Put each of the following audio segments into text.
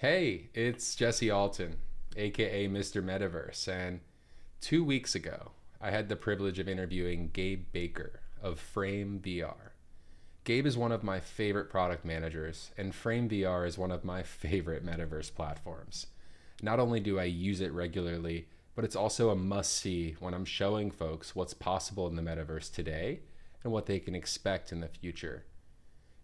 Hey, it's Jesse Alton, aka Mr. Metaverse, and 2 weeks ago, I had the privilege of interviewing Gabe Baker of FrameVR. Gabe is one of my favorite product managers, and FrameVR is one of my favorite metaverse platforms. Not only do I use it regularly, but it's also a must see when I'm showing folks what's possible in the metaverse today and what they can expect in the future.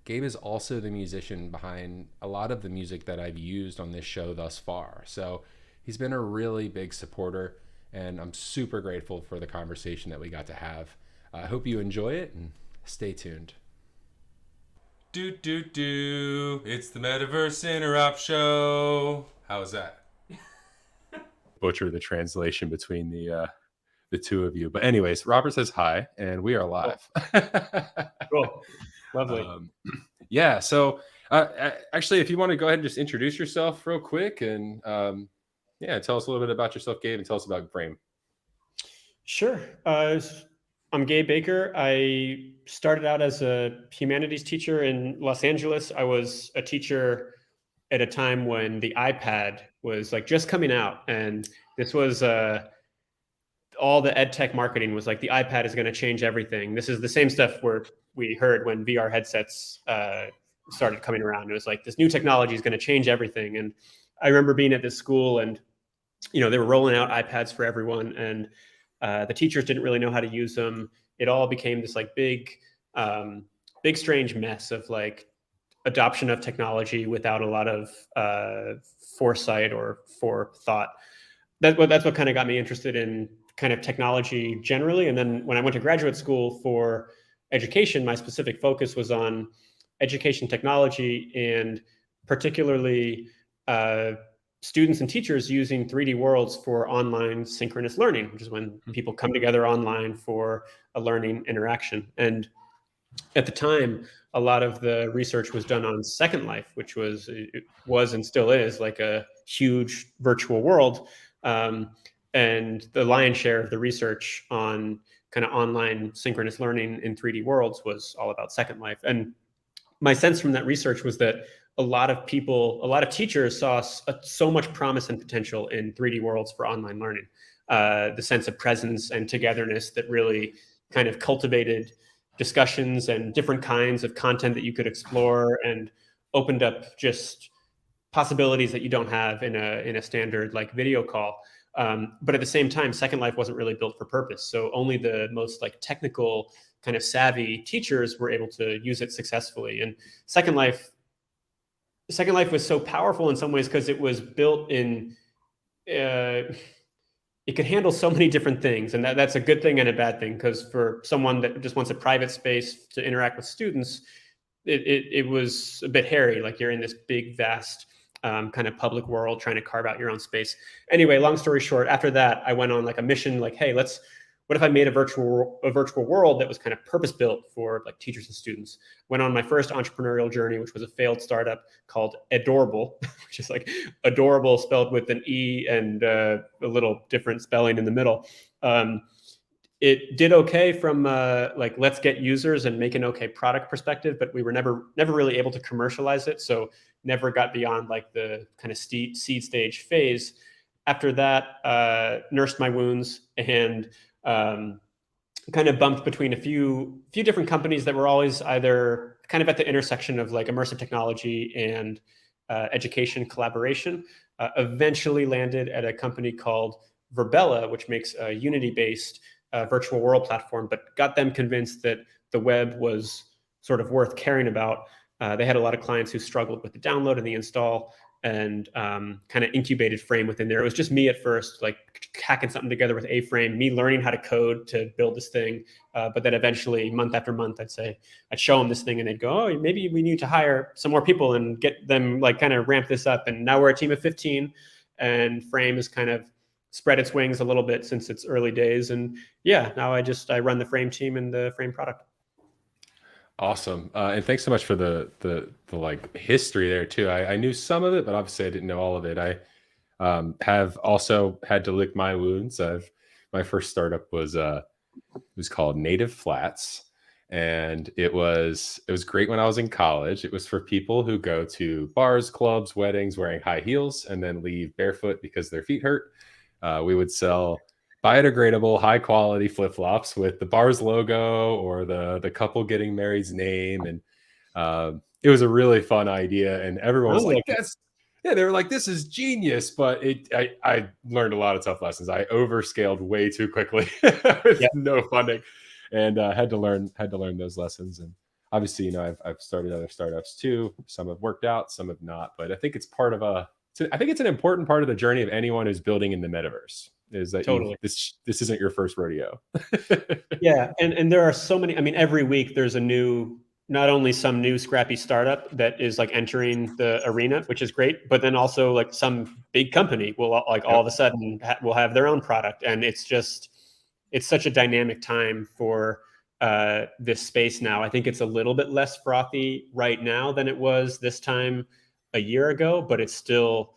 Gabe is also the musician behind a lot of the music that I've used on this show thus far. So he's been a really big supporter, and I'm super grateful for the conversation that we got to have. I hope you enjoy it and stay tuned. It's the Metaverse Interop Show. How was that? Butcher the translation between the two of you. But anyways, Robert says hi, and we are live. Cool. Lovely. Yeah. So actually, if you want to go ahead and just introduce yourself real quick and yeah, tell us a little bit about yourself, Gabe, and tell us about Frame. Sure. I'm Gabe Baker. I started out as a humanities teacher in Los Angeles. I was a teacher at a time when the iPad was like just coming out, and this was all the ed tech marketing was like the iPad is going to change everything. This is the same stuff where we heard when VR headsets started coming around. It was like this new technology is going to change everything. And I remember being at this school, and they were rolling out iPads for everyone, and the teachers didn't really know how to use them. It all became this like big strange mess of like adoption of technology without a lot of foresight or forethought. That's what kind of got me interested in kind of technology generally. And then when I went to graduate school for education, my specific focus was on education technology, and particularly students and teachers using 3D worlds for online synchronous learning, which is when people come together online for a learning interaction. And at the time, a lot of the research was done on Second Life, which was and still is like a huge virtual world. And the lion's share of the research on kind of online synchronous learning in 3D worlds was all about Second Life. And my sense from that research was that a lot of teachers saw so much promise and potential in 3D worlds for online learning. The sense of presence and togetherness that really kind of cultivated discussions and different kinds of content that you could explore, and opened up just possibilities that you don't have in a standard like video call. But at the same time, Second Life wasn't really built for purpose. So only the most like technical kind of savvy teachers were able to use it successfully. And Second Life was so powerful in some ways because it was built in, it could handle so many different things. And that's a good thing and a bad thing, because for someone that just wants a private space to interact with students, it was a bit hairy. Like you're in this big, vast kind of public world trying to carve out your own space. Anyway, long story short, after that, I went on like a mission, like, hey, what if I made a virtual world that was kind of purpose built for like teachers and students? Went on my first entrepreneurial journey, which was a failed startup called Adorable, which is like adorable spelled with an E and a little different spelling in the middle. It did okay from like let's get users and make an okay product perspective, but we were never really able to commercialize it. So never got beyond like the kind of seed stage phase. After that, nursed my wounds and kind of bumped between a few different companies that were always either kind of at the intersection of like immersive technology and education collaboration. Eventually landed at a company called Verbella, which makes a Unity-based virtual world platform, but got them convinced that the web was sort of worth caring about. They had a lot of clients who struggled with the download and the install, and kind of incubated Frame within there. It was just me at first, like hacking something together with A-Frame, me learning how to code to build this thing. But then eventually, month after month, I'd show them this thing, and they'd go, oh, maybe we need to hire some more people and get them like kind of ramp this up. And now we're a team of 15, and Frame has kind of spread its wings a little bit since its early days. And yeah, now I run the Frame team and the Frame product. Awesome. And thanks so much for the like history there too. I knew some of it, but obviously I didn't know all of it. I have also had to lick my wounds. My first startup was called Native Flats, And it was great when I was in college. It was for people who go to bars, clubs, weddings wearing high heels and then leave barefoot because their feet hurt. We would sell biodegradable, high quality flip flops with the bar's logo or the couple getting married's name, and it was a really fun idea. And everyone was Sounds like, like it. "That's yeah." They were like, "This is genius," but I learned a lot of tough lessons. I overscaled way too quickly with Yeah, no funding, and had to learn those lessons. And obviously, I've started other startups too. Some have worked out, some have not. But I think it's part of a. I think it's an important part of the journey of anyone who's building in the metaverse is that totally. this isn't your first rodeo. Yeah, and there are so many. I mean, every week there's a new, not only some new scrappy startup that is like entering the arena, which is great, but then also like some big company will like all of Yep. a sudden will have their own product, and it's such a dynamic time for this space now. I think it's a little bit less frothy right now than it was this time a year ago, but it's still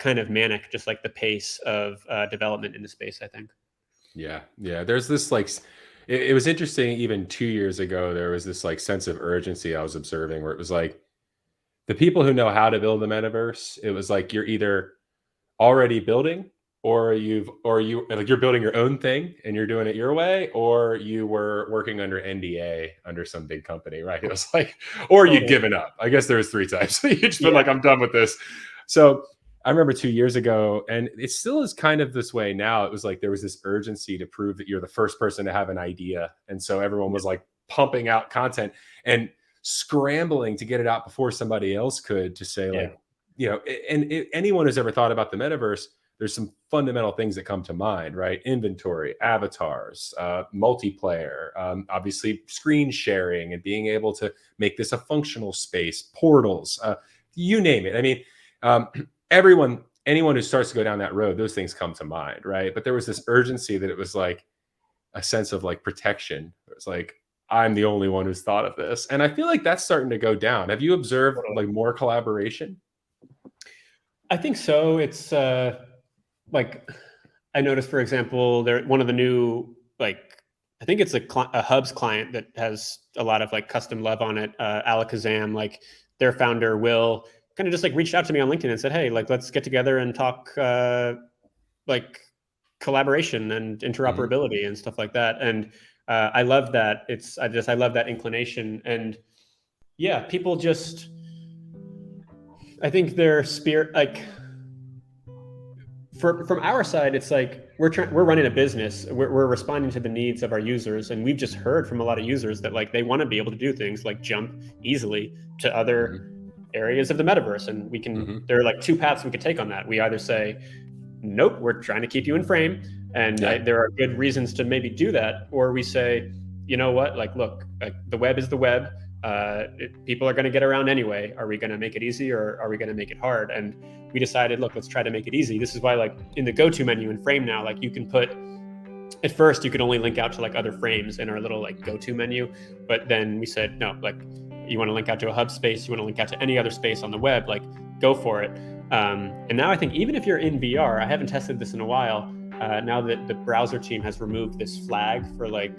kind of manic, just like the pace of development in the space, I think. Yeah, yeah. There's this like, it was interesting. Even 2 years ago, there was this like sense of urgency I was observing, where it was like the people who know how to build the metaverse. It was like you're either already building, or you like you're building your own thing and you're doing it your way, or you were working under NDA under some big company, right? It was like, or you'd Totally. given up. I guess there was three types. You just been Yeah. like, I'm done with this. So I remember 2 years ago, and it still is kind of this way now. It was like there was this urgency to prove that you're the first person to have an idea. And so everyone was like pumping out content and scrambling to get it out before somebody else could, to say, Yeah. like, anyone who's ever thought about the metaverse, there's some fundamental things that come to mind, right? Inventory, avatars, multiplayer, obviously screen sharing, and being able to make this a functional space, portals, you name it. I mean, um, anyone who starts to go down that road, those things come to mind, right? But there was this urgency that it was like a sense of like protection. It was like, I'm the only one who's thought of this. And I feel like that's starting to go down. Have you observed Totally. like more collaboration? I think so. It's like I noticed, for example, there one of the new like I think it's a Hubs client that has a lot of like custom love on it. Alakazam, like their founder Will, kind of just like reached out to me on LinkedIn and said, "Hey, like let's get together and talk like collaboration and Hmm. interoperability and stuff like that." And I love that. I love that inclination. And yeah, people just I think their spirit like from our side, it's like we're running a business. We're responding to the needs of our users, and we've just heard from a lot of users that like they want to be able to do things like jump easily to other Hmm. areas of the metaverse, and we can. Hmm. There are like two paths we could take on that. We either say, "Nope, we're trying to keep you in frame," and Yeah. there are good reasons to maybe do that, or we say, "You know what? Like, look, like, the web is the web. People are going to get around anyway. Are we going to make it easy, or are we going to make it hard?" And we decided, look, let's try to make it easy. This is why, like, in the go-to menu in Frame now, like, you can put at first you could only link out to like other frames in our little like go-to menu, but then we said no, like you want to link out to a hub space, you want to link out to any other space on the web, like go for it. And now I think even if you're in VR, I haven't tested this in a while, now that the browser team has removed this flag for like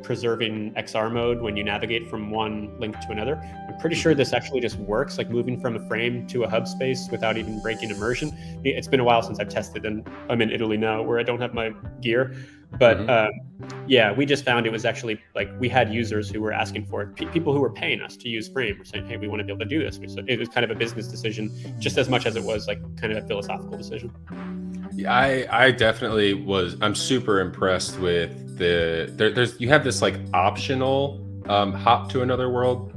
preserving XR mode when you navigate from one link to another. I'm pretty sure Hmm. this actually just works, like moving from a frame to a hub space without even breaking immersion. It's been a while since I've tested, and I'm in Italy now where I don't have my gear. But Hmm. yeah, we just found it was actually like we had users who were asking for it. People who were paying us to use Frame were saying, "Hey, we want to be able to do this." So it was kind of a business decision, just as much as it was like kind of a philosophical decision. Yeah, I definitely was. I'm super impressed with there's you have this like optional hop to another world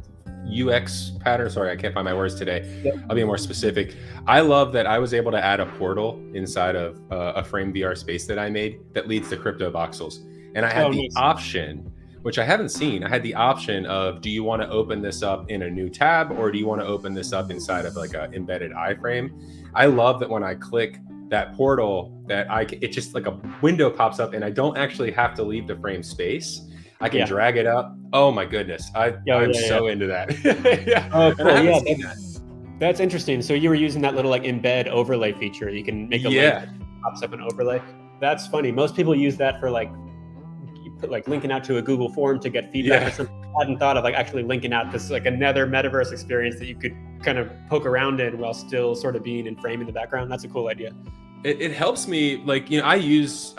UX pattern. Sorry, I can't find my words today. Yep. I'll be more specific. I love that I was able to add a portal inside of a frame VR space that I made that leads to crypto voxels, and I had Oh, the nice. option, which I haven't seen. I had the option of, do you want to open this up in a new tab, or do you want to open this up inside of like an embedded iframe? I love that when I click that portal, it just like a window pops up, and I don't actually have to leave the frame space. I can Yeah. drag it up. Oh my goodness, Oh, I'm yeah, yeah. so into that. Yeah, Oh, and I cool. haven't Yeah, seen that. that's interesting. So you were using that little like embed overlay feature. You can make a link Yeah. that pops up an overlay. That's funny. Most people use that for like like linking out to a Google form to get feedback or something. I hadn't thought of like actually linking out to like another metaverse experience that you could kind of poke around in while still sort of being in Frame in the background. That's a cool idea. It helps me, like, I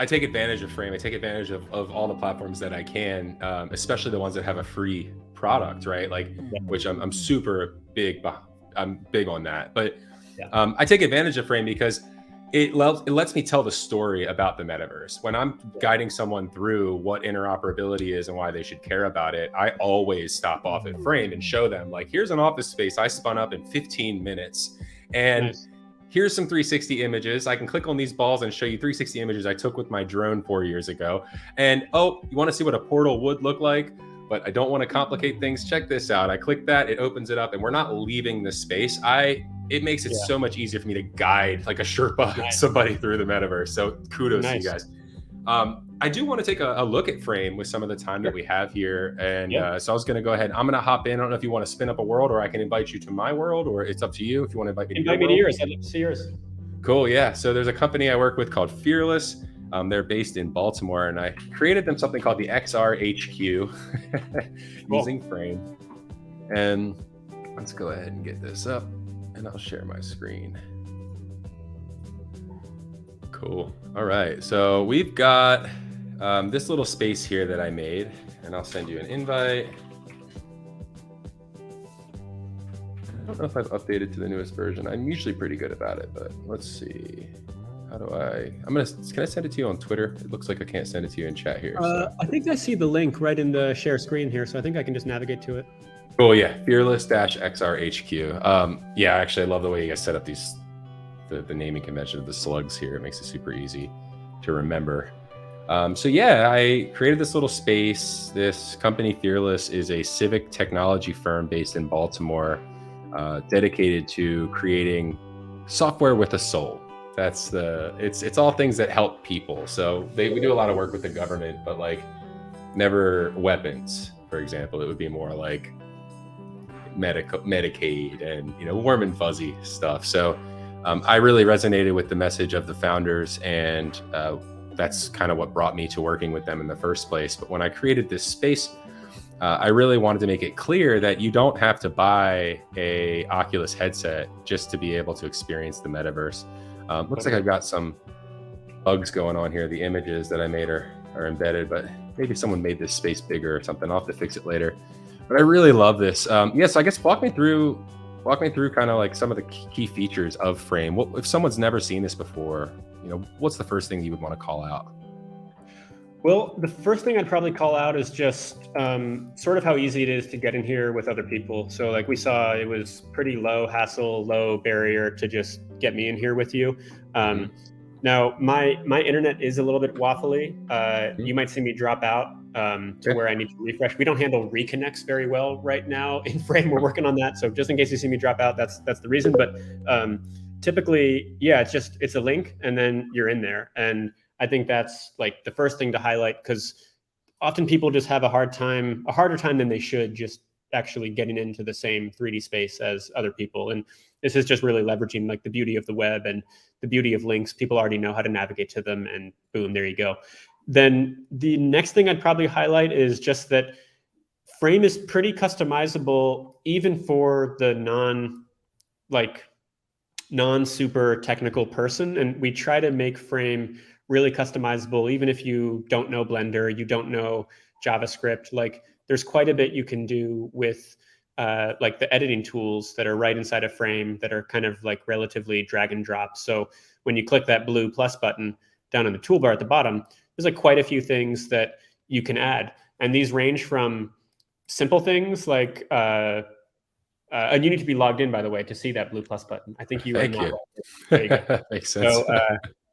take advantage of Frame. I take advantage of all the platforms that I can, especially the ones that have a free product, right? Like, which I'm super big, I'm big on that. But I take advantage of Frame because it lets me tell the story about the metaverse. When I'm guiding someone through what interoperability is and why they should care about it, I always stop off at Frame and show them, like, here's an office space I spun up in 15 minutes. And here's some 360 images. I can click on these balls and show you 360 images I took with my drone 4 years ago. And, oh, you want to see what a portal would look like? But I don't want to complicate things. Check this out. I click that, it opens it up, and we're not leaving the space. It makes it so much easier for me to guide like a Sherpa somebody through the metaverse. So kudos to you guys. I do want to take a look at Frame with some of the time that we have here. And so I was going to go ahead. I'm going to hop in. I don't know if you want to spin up a world, or I can invite you to my world, or it's up to you if you want to invite me to yours. I'd love to see yours. Cool. Yeah. So there's a company I work with called Fearless. They're based in Baltimore, and I created them something called the XRHQ using Frame. And let's go ahead and get this up, and I'll share my screen. Cool. All right. So we've got this little space here that I made, and I'll send you an invite. I don't know if I've updated to the newest version. I'm usually pretty good about it, but let's see. How do can I send it to you on Twitter? It looks like I can't send it to you in chat here. I think I see the link right in the share screen here, so I think I can just navigate to it. Oh yeah, Fearless-XRHQ. Yeah, actually, I love the way you guys set up the naming convention of the slugs here. It makes it super easy to remember. So yeah, I created this little space. This company, Fearless, is a civic technology firm based in Baltimore, dedicated to creating software with a soul. It's all things that help people. So we do a lot of work with the government, but like never weapons, for example. It would be more like Medicaid and warm and fuzzy stuff. So I really resonated with the message of the founders, and that's kind of what brought me to working with them in the first place. But when I created this space, I really wanted to make it clear that you don't have to buy a Oculus headset just to be able to experience the metaverse. Looks like I've got some bugs going on here. The images that I made are embedded, but maybe someone made this space bigger or something. I'll have to fix it later. But I really love this. So I guess walk me through kind of like some of the key features of Frame. If someone's never seen this before, what's the first thing you would want to call out? Well, the first thing I'd probably call out is just sort of how easy it is to get in here with other people. So like we saw, it was pretty low hassle, low barrier to just get me in here with you. Now, my internet is a little bit waffly. You might see me drop out to where I need to refresh. We don't handle reconnects very well right now in Frame. We're working on that. So just in case you see me drop out, that's the reason. But typically, it's a link and then you're in there. And I think that's like the first thing to highlight, because often people just have a harder time than they should just actually getting into the same 3D space as other people. And this is just really leveraging like the beauty of the web and the beauty of links. People already know how to navigate to them, and boom, there you go. Then the next thing I'd probably highlight is just that Frame is pretty customizable, even for the non-super technical person. And we try to make Frame really customizable, even if you don't know Blender, you don't know JavaScript. Like there's quite a bit you can do with like the editing tools that are right inside of Frame that are kind of like relatively drag and drop. So when you click that blue plus button down in the toolbar at the bottom, there's like quite a few things that you can add. And these range from simple things like, and you need to be logged in, by the way, to see that blue plus button. I think you are not. There you go. Makes sense. So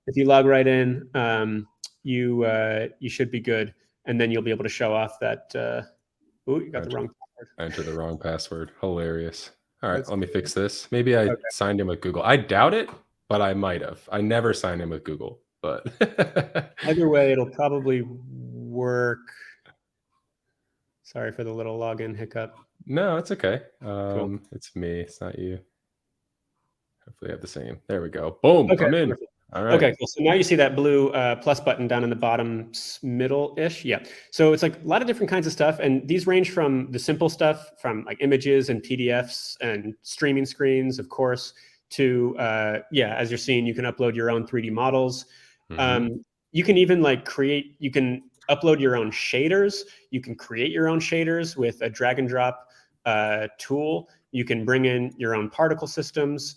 if you log right in, you should be good. And then you'll be able to show off that, you got the wrong password. I entered the wrong password. Hilarious. All right, let me fix this. Maybe I signed in with Google. I doubt it, but I might have. I never signed in with Google, but either way, it'll probably work. Sorry for the little login hiccup. No, it's okay. Cool. It's me. It's not you. Hopefully I have the same. There we go. Boom. I'm in. All right. Okay, cool. So now you see that blue plus button down in the bottom middle-ish. Yeah. So it's like a lot of different kinds of stuff. And these range from the simple stuff from like images and PDFs and streaming screens, of course, to, as you're seeing, you can upload your own 3D models. You can even you can upload your own shaders. You can create your own shaders with a drag and drop tool. You can bring in your own particle systems.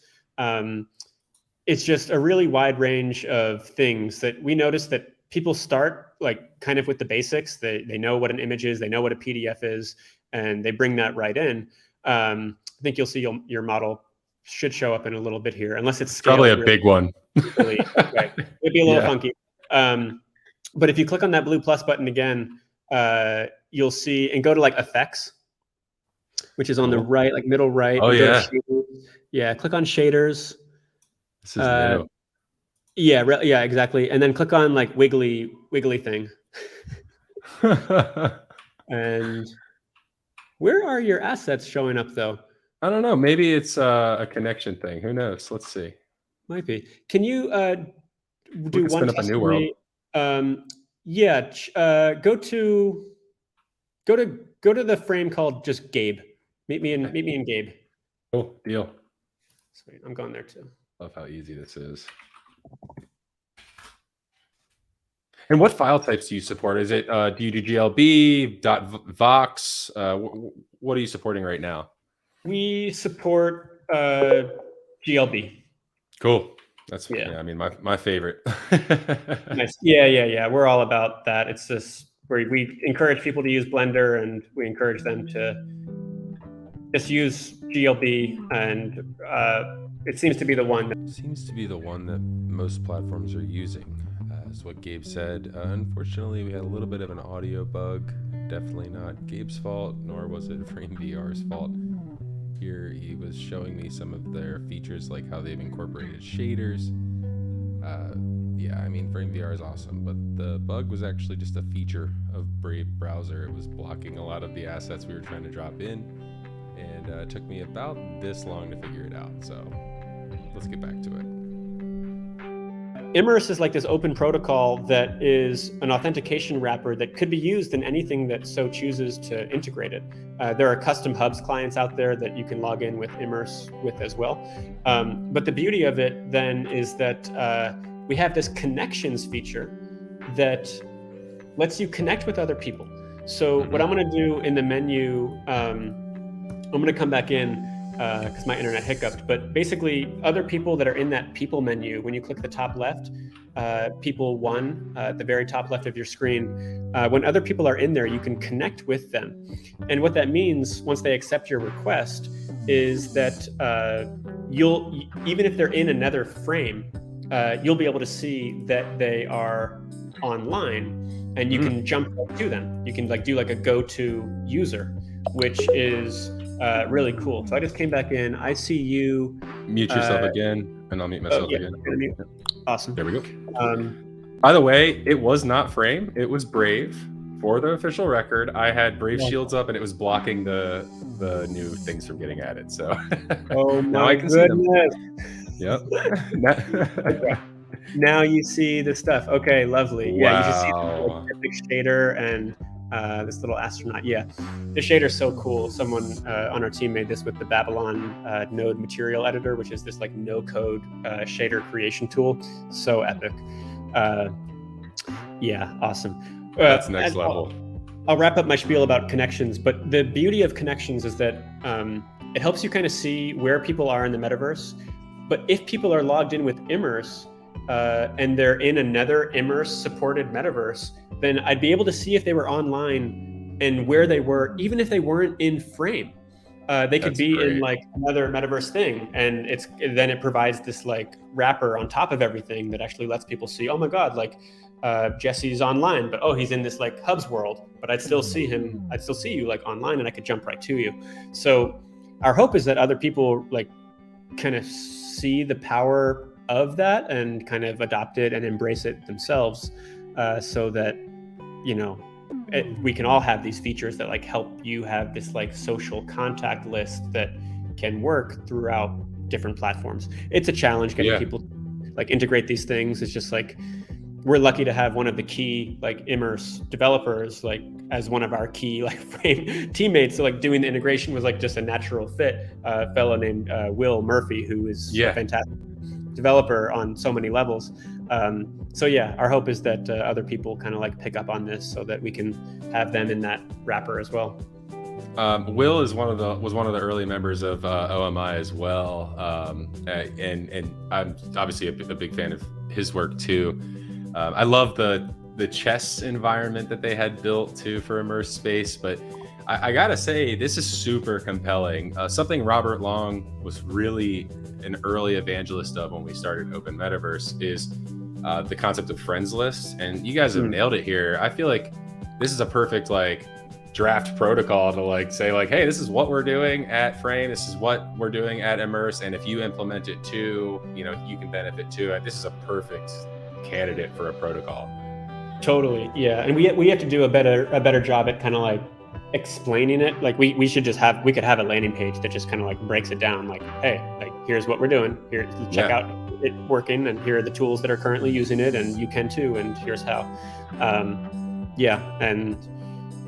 It's just a really wide range of things that we notice that people start like kind of with the basics. They know what an image is, they know what a PDF is, and they bring that right in. I think you'll see your model should show up in a little bit here, unless it's scaled. Probably a big one. Right. It'd be a little funky. But if you click on that blue plus button again, you'll see, and go to like effects, which is on the right, like middle right. Oh, yeah. Yeah, click on shaders. This is new. Yeah, exactly. And then click on like wiggly thing. And where are your assets showing up though? I don't know. Maybe it's a connection thing. Who knows? Let's see. Might be. Can you do one spin up a new world? Go to the frame called just Gabe. Meet me in Gabe. Oh, deal. Sweet. I'm going there too. Love how easy this is. And what file types do you support? Is it do you do GLB, .vox? What are you supporting right now? We support GLB. Cool. That's I mean my favorite. Nice. Yeah. We're all about that. It's just where we encourage people to use Blender, and we encourage them to just use GLB, and it seems to be the one that most platforms are using. Is what Gabe said. Unfortunately, we had a little bit of an audio bug. Definitely not Gabe's fault, nor was it FrameVR's fault. Here he was showing me some of their features, like how they've incorporated shaders. I mean, FrameVR is awesome, but the bug was actually just a feature of Brave browser. It was blocking a lot of the assets we were trying to drop in, and it took me about this long to figure it out. So let's get back to it. Immerse is like this open protocol that is an authentication wrapper that could be used in anything that so chooses to integrate it. There are custom hubs clients out there that you can log in with Immerse with as well. But the beauty of it then is that we have this connections feature that lets you connect with other people. So what I'm going to do in the menu, I'm going to come back in because my internet hiccuped, but basically other people that are in that people menu, when you click the top left, people one at the very top left of your screen, when other people are in there, you can connect with them. And what that means once they accept your request is that you'll, even if they're in another frame, you'll be able to see that they are online, and you can jump right to them. You can do like a go-to user, which is really cool. So I just came back in. I see you. Mute yourself again, and I'll mute myself again. Awesome. There we go. By the way, it was not Frame. It was Brave. For the official record, I had Brave shields up, and it was blocking the new things from getting added. So now I can see them. Yep. Now you see the stuff. Okay, lovely. Yeah, you can see the epic shader and this little astronaut. Yeah, the shader is so cool. Someone on our team made this with the Babylon node material editor, which is this like no-code shader creation tool. So epic. Yeah, awesome. That's next level. I'll wrap up my spiel about connections, but the beauty of connections is that it helps you kind of see where people are in the metaverse. But if people are logged in with Immerse and they're in another Immerse supported metaverse, then I'd be able to see if they were online and where they were, even if they weren't in Frame. They could be in like another metaverse thing, and then it provides this like wrapper on top of everything that actually lets people see, oh my God, like Jesse's online, but oh, he's in this like hubs world, but I'd still see him. I'd still see you like online, and I could jump right to you. So our hope is that other people like kind of see the power of that and kind of adopt it and embrace it themselves, so that, you know, we can all have these features that like help you have this like social contact list that can work throughout different platforms. It's a challenge getting people like integrate these things. It's just like we're lucky to have one of the key like Immerse developers like as one of our key like Frame teammates. So like doing the integration was like just a natural fit. A fellow named Will Murphy, who is a fantastic developer on so many levels. So yeah, our hope is that other people kind of like pick up on this so that we can have them in that wrapper as well. Will is was one of the early members of OMI as well, and I'm obviously a big fan of his work too. I love the chess environment that they had built too for immersed space, but I gotta say this is super compelling. Something Robert Long was really an early evangelist of when we started Open Metaverse is the concept of friends lists, and you guys have nailed it here. I feel like this is a perfect like draft protocol to like say like, hey, this is what we're doing at Frame, this is what we're doing at Immerse, and if you implement it too, you know, you can benefit too. This is a perfect candidate for a protocol. Totally, yeah, and we have to do a better job at kind of like explaining it. Like we could have a landing page that just kind of like breaks it down, like, hey, like here's what we're doing, here, check out it working, and here are the tools that are currently using it, and you can too, and here's how. And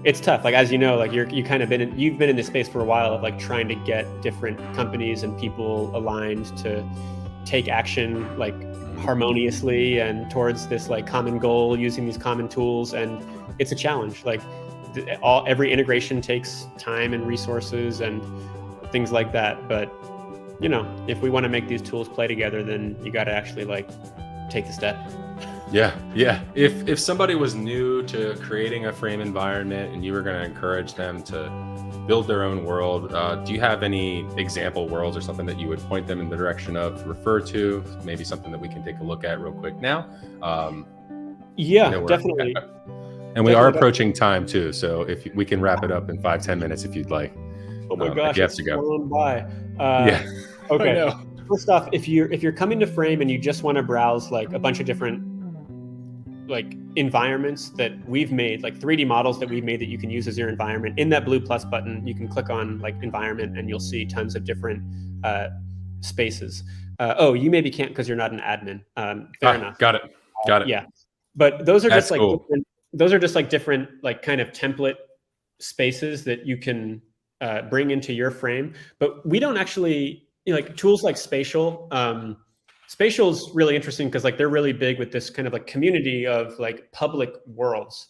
it's tough. Like, as you know, like you've been in this space for a while of like trying to get different companies and people aligned to take action like harmoniously and towards this like common goal using these common tools. And it's a challenge. Like every integration takes time and resources and things like that. But you know, if we want to make these tools play together, then you got to actually like take the step. Yeah. If somebody was new to creating a Frame environment and you were going to encourage them to build their own world, do you have any example worlds or something that you would point them in the direction of, refer to? Maybe something that we can take a look at real quick now. Definitely. And we are approaching time too, so if we can wrap it up in 5-10 minutes if you'd like. Oh my gosh, it's flown by. Okay. First off, if you're coming to Frame and you just want to browse like a bunch of different like environments that we've made, like 3D models that we've made that you can use as your environment, in that blue plus button, you can click on like environment and you'll see tons of different spaces. You maybe can't because you're not an admin. Fair enough. Got it. Yeah. But those are That's just like cool. different like kind of template spaces that you can bring into your Frame. But we don't actually, you know, like tools like Spatial. Spatial is really interesting because like they're really big with this kind of like community of like public worlds.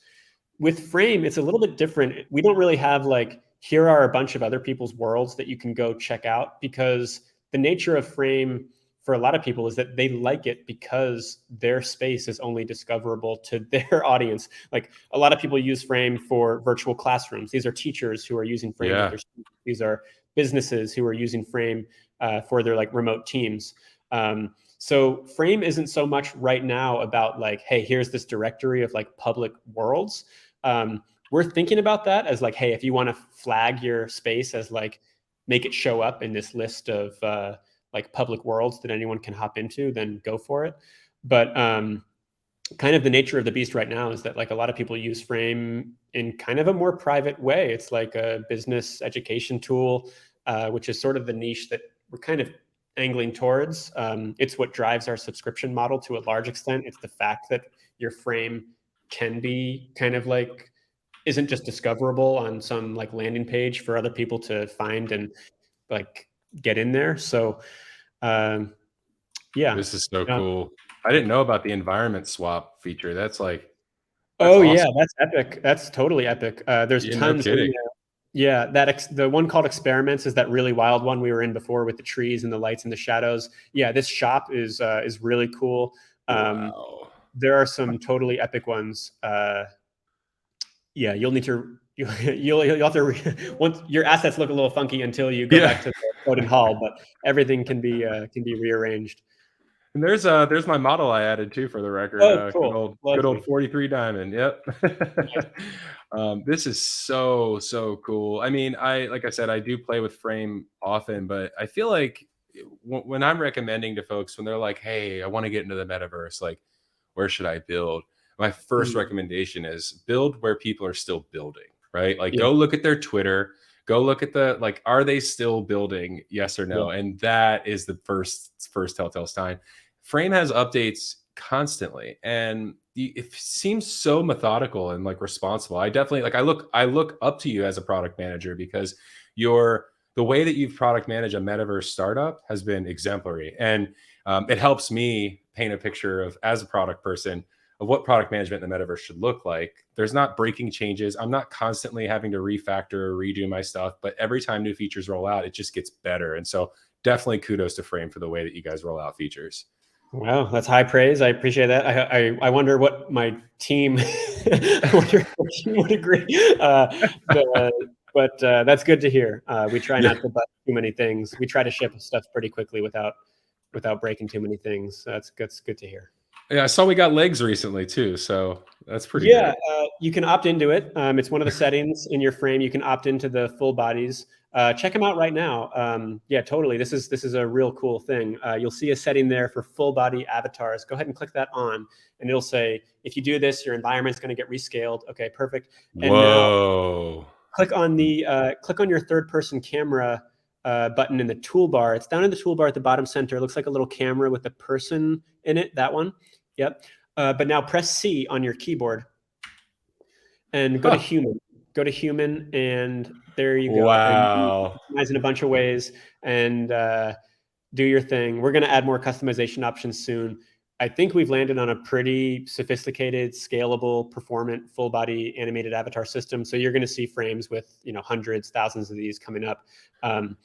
With Frame, it's a little bit different. We don't really have like, here are a bunch of other people's worlds that you can go check out, because the nature of Frame for a lot of people is that they like it because their space is only discoverable to their audience. Like a lot of people use Frame for virtual classrooms. These are teachers who are using Frame with their students. These are businesses who are using Frame for their like remote teams. So Frame isn't so much right now about like, hey, here's this directory of like public worlds. We're thinking about that as like, hey, if you want to flag your space as like, make it show up in this list of like public worlds that anyone can hop into, then go for it. But kind of the nature of the beast right now is that like a lot of people use Frame in kind of a more private way. It's like a business education tool, which is sort of the niche that we're kind of angling towards. It's what drives our subscription model to a large extent. It's the fact that your Frame can be kind of like, isn't just discoverable on some like landing page for other people to find and like get in there. So this is so cool. I didn't know about the environment swap feature. That's like, awesome. Yeah, that's epic. That's totally epic. There's tons. No kidding. Yeah, the one called Experiments is that really wild one we were in before with the trees and the lights and the shadows. Yeah, this shop is really cool. Wow. There are some totally epic ones. You'll need to you'll have to once your assets look a little funky until you go back to the Odin Hall, but everything can be rearranged. And there's my model I added too, for the record. Oh, cool. Good old 43 diamond. Yep. This is so cool. I mean, like I said, I do play with Frame often, but I feel like when I'm recommending to folks, when they're like, hey, I want to get into the metaverse, like, where should I build? My first recommendation is build where people are still building, right? Like, go look at their Twitter, go look at like, are they still building? Yes or no? And that is the first telltale sign. Frame has updates constantly, and it seems so methodical and like responsible. I definitely like I look up to you as a product manager because your the way that you've product managed a metaverse startup has been exemplary, and it helps me paint a picture of, as a product person, of what product management in the metaverse should look like. There's not breaking changes. I'm not constantly having to refactor or redo my stuff, but every time new features roll out, it just gets better. And so definitely kudos to Frame for the way that you guys roll out features. Wow, that's high praise. I appreciate that. I wonder what my team, I wonder if my team would agree. But that's good to hear. We try Yeah. not to bust too many things. We try to ship stuff pretty quickly without breaking too many things. So that's good to hear. Yeah, I saw we got legs recently too, so that's pretty Yeah, great. you can opt into it. It's one of the settings in your frame. You can opt into the full bodies. Check them out right now. Yeah, totally. This is a real cool thing. You'll see a setting there for full body avatars. Go ahead and click that on, and it'll say, if you do this, your environment's going to get rescaled. Okay, perfect. And now Whoa. click on your third person camera button in the toolbar. It's down in the toolbar at the bottom center. It looks like a little camera with a person in it. That one. Yep. But now press C on your keyboard and go to human. Go to human, and there you go. And you Wow. customize in a bunch of ways and do your thing. We're going to add more customization options soon. I think we've landed on a pretty sophisticated, scalable, performant, full body animated avatar system. So you're going to see frames with hundreds, thousands of these coming up. And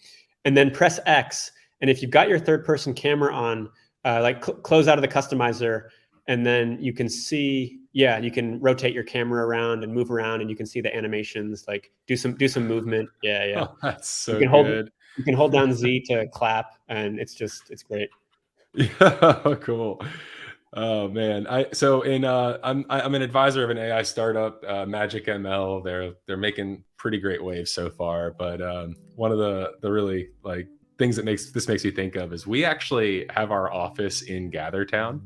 then press X. And if you've got your third person camera on, close out of the customizer, and then you can see, you can rotate your camera around and move around, and you can see the animations, like do some movement. Yeah. Oh, that's so You good. can hold down Z to clap, and it's great. Yeah, cool. Oh man. I'm an advisor of an AI startup, Magic ML. They're making pretty great waves so far. But one of the really like things that makes me think of is we actually have our office in Gathertown.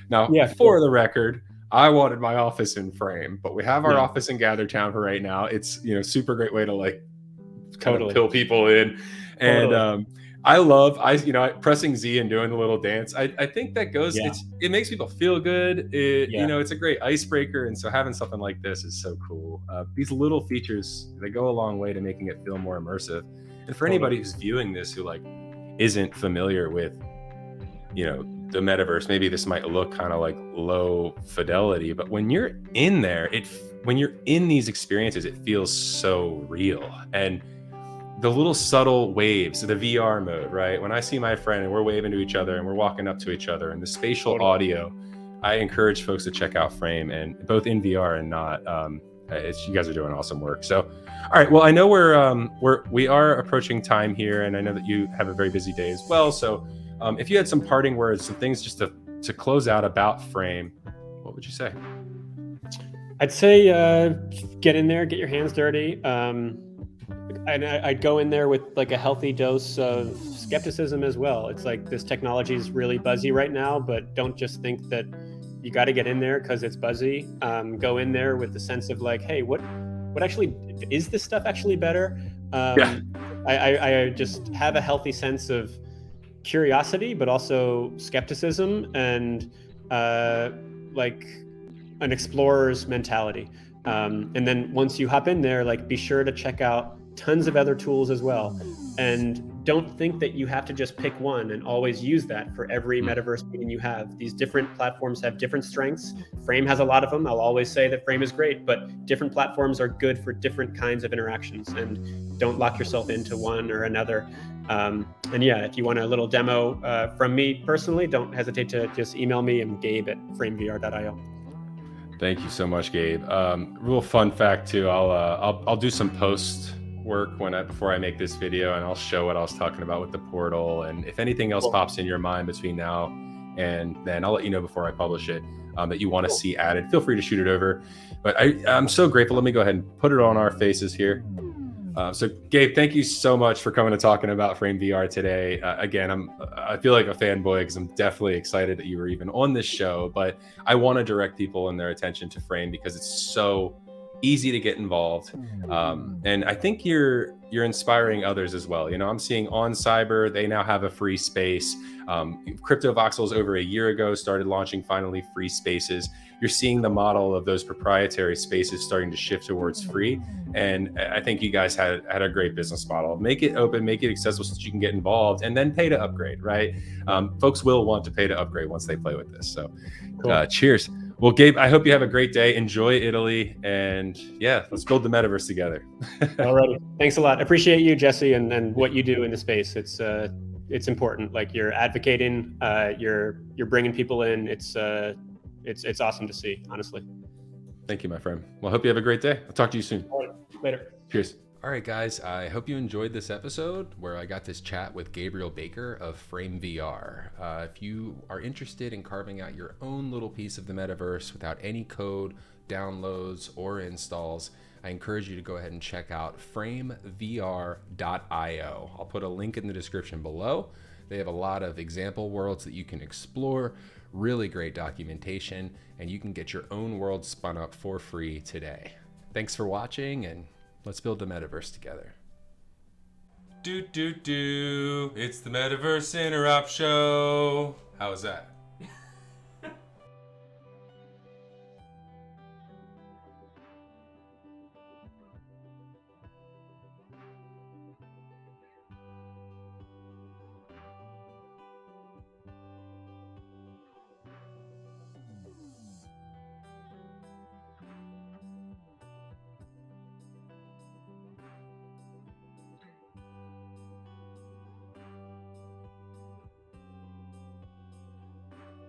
Now, Yeah, for the record, I wanted my office in Frame, but we have our yeah, office in Gathertown for right now. It's super great way to like kind of totally, pill people in. And totally. pressing Z and doing the little dance. I think that goes. Yeah, It makes people feel good. yeah, It's a great icebreaker, and so having something like this is so cool. These little features, they go a long way to making it feel more immersive. And for totally. anybody who's viewing this who like isn't familiar with the metaverse, maybe this might look kind of like low fidelity, but when you're in there, when you're in these experiences, it feels so real. And the little subtle waves, the VR mode, right? When I see my friend and we're waving to each other and we're walking up to each other, and the spatial Totally. audio, I encourage folks to check out Frame, and both in VR and not. You guys are doing awesome work. So, all right. Well, I know we are approaching time here, and I know that you have a very busy day as well. So, if you had some parting words, some things just to close out about Frame, what would you say? I'd say get in there, get your hands dirty. And I'd go in there with like a healthy dose of skepticism as well. It's like this technology is really buzzy right now, but don't just think that you got to get in there because it's buzzy. Go in there with the sense of like, hey, what actually is this stuff actually better? Yeah. I just have a healthy sense of curiosity, but also skepticism and like an explorer's mentality. And then once you hop in there, like be sure to check out tons of other tools as well. And don't think that you have to just pick one and always use that for every metaverse meeting you have. These different platforms have different strengths. Frame has a lot of them. I'll always say that Frame is great, but different platforms are good for different kinds of interactions, and don't lock yourself into one or another. And yeah, if you want a little demo from me personally, don't hesitate to just email me. I'm gabe@framevr.io. Thank you so much, Gabe. Real fun fact too. I'll do some post work before I make this video, and I'll show what I was talking about with the portal. And if anything else pops in your mind between now and then, I'll let you know before I publish it that you want to see added. Feel free to shoot it over. But I'm so grateful. Let me go ahead and put it on our faces here. So Gabe, thank you so much for coming and talking about FrameVR today. Again, I feel like a fanboy because I'm definitely excited that you were even on this show, but I want to direct people and their attention to Frame because it's so easy to get involved. And I think you're inspiring others as well. You know, I'm seeing On Cyber, they now have a free space. Crypto Voxels over a year ago started launching finally free spaces. You're seeing the model of those proprietary spaces starting to shift towards free. And I think you guys had a great business model. Make it open, make it accessible so that you can get involved, and then pay to upgrade, right? Folks will want to pay to upgrade once they play with this. So Cool. cheers. Well, Gabe, I hope you have a great day. Enjoy Italy. And yeah, let's build the metaverse together. Alrighty. Thanks a lot. Appreciate you, Jesse, and what you do in the space. It's important. Like, you're advocating, you're bringing people in. It's awesome to see, honestly. Thank you, my friend. Well, I hope you have a great day. I'll talk to you soon. All right. Later. Cheers. All right, guys, I hope you enjoyed this episode where I got this chat with Gabriel Baker of FrameVR. If you are interested in carving out your own little piece of the metaverse without any code, downloads, or installs, I encourage you to go ahead and check out FrameVR.io. I'll put a link in the description below. They have a lot of example worlds that you can explore, really great documentation, and you can get your own world spun up for free today. Thanks for watching, and let's build the metaverse together. It's the Metaverse Interop Show. How was that?